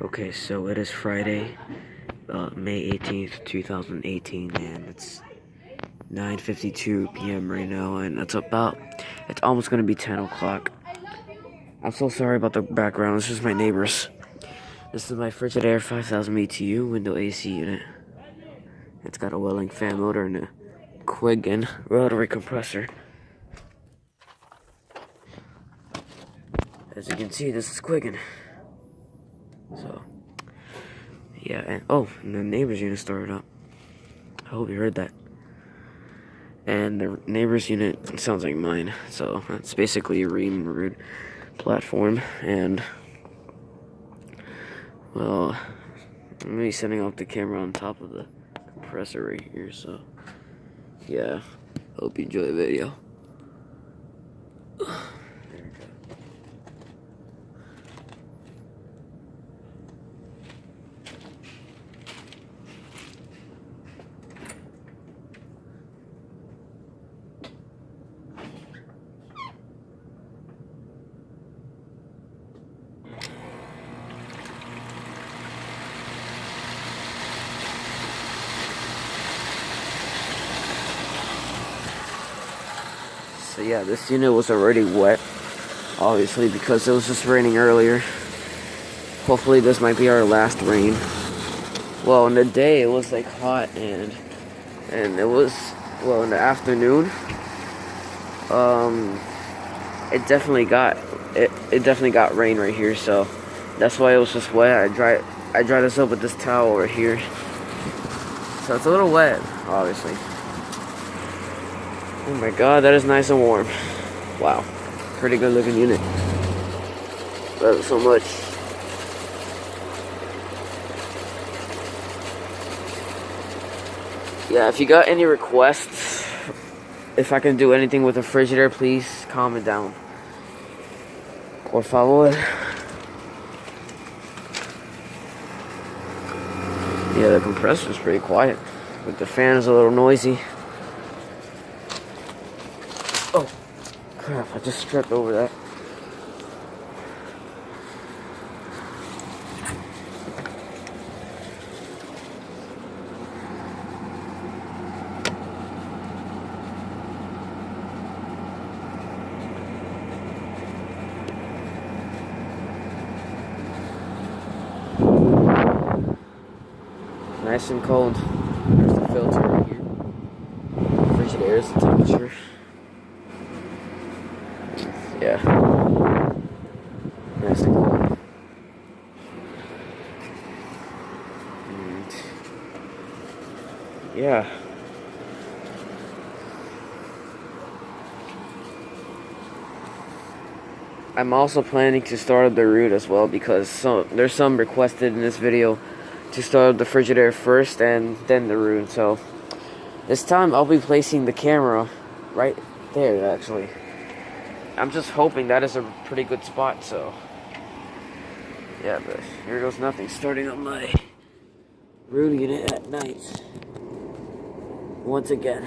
Okay, so it is Friday, May 18th, 2018, and it's 9:52 p.m. right now, and it's almost gonna be 10 o'clock. I'm so sorry about the background. This is my neighbors. This is my Frigidaire 5000 BTU window AC unit. It's got a Welling fan motor and a Quiggin rotary compressor. As you can see, this is Quiggin. So, yeah, and the neighbor's unit started up. I hope you heard that. And the neighbor's unit sounds like mine, so it's basically a Ruud platform. And, well, I'm gonna be setting up the camera on top of the compressor right here, so yeah, hope you enjoy the video. There we go. So yeah, this unit was already wet, obviously, because it was just raining earlier. Hopefully this might be our last rain. Well, in the day it was like hot, and it was, well, in the afternoon, it definitely got rain right here, so that's why it was just wet. I dried this up with this towel over here. So it's a little wet, obviously. Oh my god, that is nice and warm. Wow. Pretty good looking unit. Love it so much. Yeah, if you got any requests, if I can do anything with a Frigidaire, please comment down. Por favor. Yeah, the compressor's pretty quiet, but the fan is a little noisy. Oh, crap, I just tripped over that. Nice and cold. There's the filter right here. Frigidaire is the temperature. Yeah. Nice and cold. And yeah. I'm also planning to start up the Ruud as well, because there's some requested in this video to start up the Frigidaire first and then the Ruud. So this time I'll be placing the camera right there, actually. I'm just hoping that is a pretty good spot, so yeah, but here goes nothing. Starting up my Ruud unit at night once again.